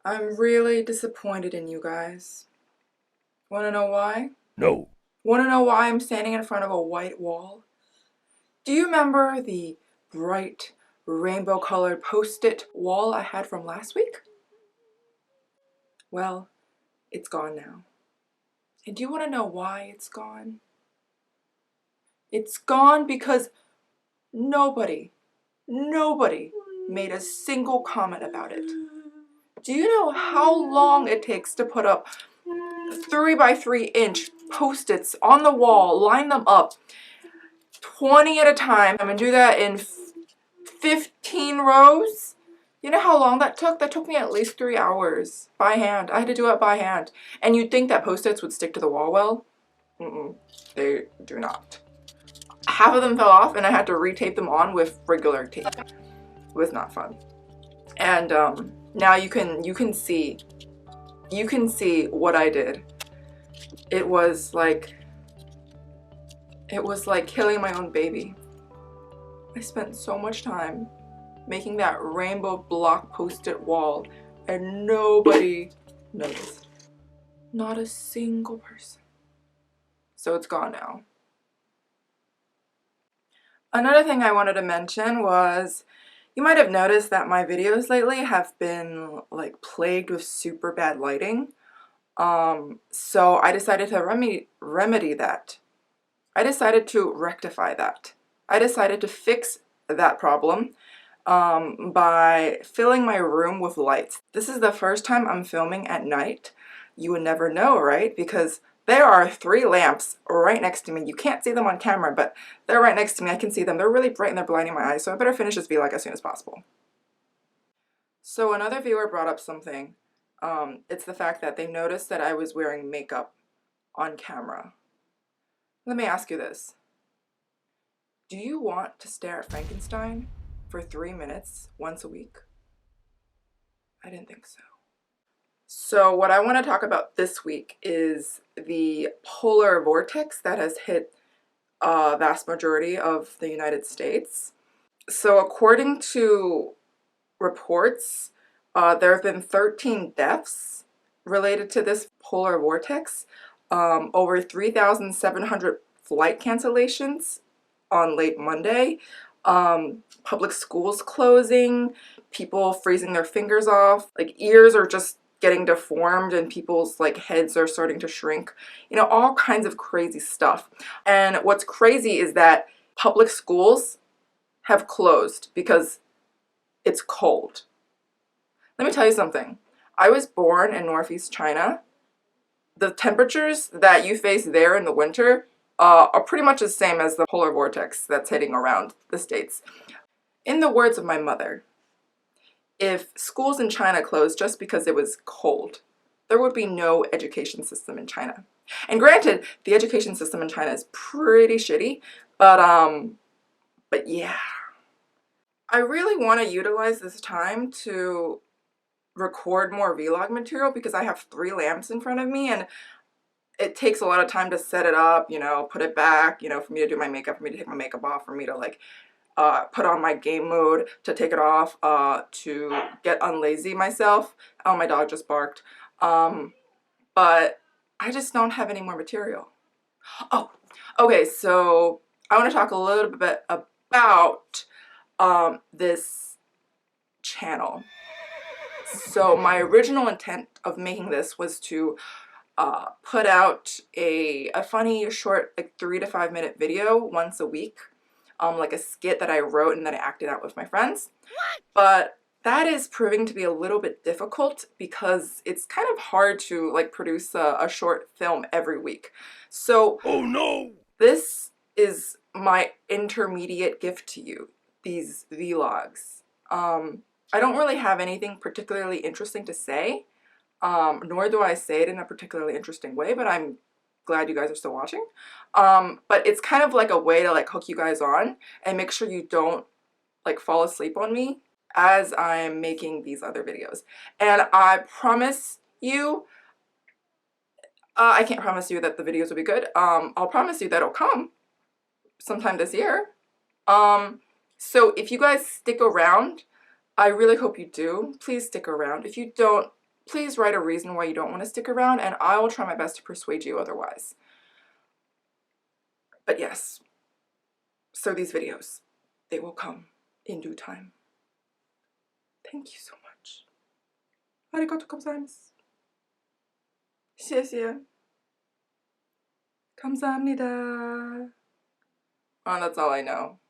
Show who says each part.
Speaker 1: I'm really disappointed in you guys. Wanna know why?
Speaker 2: No.
Speaker 1: Wanna know why I'm standing in front of a white wall? Do you remember the bright rainbow colored post-it wall I had from last week? Well, it's gone now. And do you wanna know why it's gone? It's gone because nobody made a single comment about it. Do you know how long it takes to put up 3 by 3-inch post-its on the wall, line them up 20 at a time? I'm gonna do that in 15 rows. You know how long that took? That took me at least 3 hours by hand. I had to do it by hand. And you'd think that post-its would stick to the wall well? They do not. Half of them fell off and I had to retape them on with regular tape. It was not fun. And now you can see what I did. It was like killing my own baby. I spent so much time making that rainbow block post-it wall and nobody noticed. Not a single person. So it's gone now. Another thing I wanted to mention was, you might have noticed that my videos lately have been like plagued with super bad lighting. So I decided to remedy that. I decided to rectify that. I decided to fix that problem by filling my room with lights. This is the first time I'm filming at night. You would never know, right? Because there are 3 lamps right next to me. You can't see them on camera, but they're right next to me. I can see them. They're really bright and they're blinding my eyes, so I better finish this vlog as soon as possible. So another viewer brought up something. It's the fact that they noticed that I was wearing makeup on camera. Let me ask you this. Do you want to stare at Frankenstein for 3 minutes once a week? I didn't think so. So what I want to talk about this week is the polar vortex that has hit a vast majority of the United States. So according to reports, there have been 13 deaths related to this polar vortex, over 3,700 flight cancellations on late Monday, public schools closing, people freezing their fingers off, like ears are just getting deformed and people's like heads are starting to shrink, you know, all kinds of crazy stuff. And what's crazy is that public schools have closed because it's cold. Let me tell you something. I was born in Northeast China. The temperatures that you face there in the winter are pretty much the same as the polar vortex that's hitting around the States. In the words of my mother, if schools in China closed just because it was cold, there would be no education system in China. And granted, the education system in China is pretty shitty, but yeah. I really want to utilize this time to record more vlog material because I have 3 lamps in front of me and it takes a lot of time to set it up, you know, put it back, you know, for me to do my makeup, for me to take my makeup off, for me to like put on my game mode, to take it off, to get unlazy myself. Oh, my dog just barked. But I just don't have any more material. Oh, okay, so I want to talk a little bit about this channel. So my original intent of making this was to put out a funny short like 3 to 5 minute video once a week, like a skit that I wrote and that I acted out with my friends. But that is proving to be a little bit difficult because it's kind of hard to like produce a short film every week. So
Speaker 2: Oh no!
Speaker 1: this is my intermediate gift to you, these vlogs. I don't really have anything particularly interesting to say, nor do I say it in a particularly interesting way, but I'm glad you guys are still watching. But it's kind of like a way to like hook you guys on and make sure you don't like fall asleep on me as I'm making these other videos. And I promise you, I can't promise you that the videos will be good. I'll promise you that it'll come sometime this year. So if you guys stick around, I really hope you do. Please stick around. If you don't, please write a reason why you don't want to stick around, and I will try my best to persuade you otherwise. But yes, so these videos, they will come in due time. Thank you so much. Arigatou gozaimasu. 谢谢. 감사합니다. Oh, that's all I know.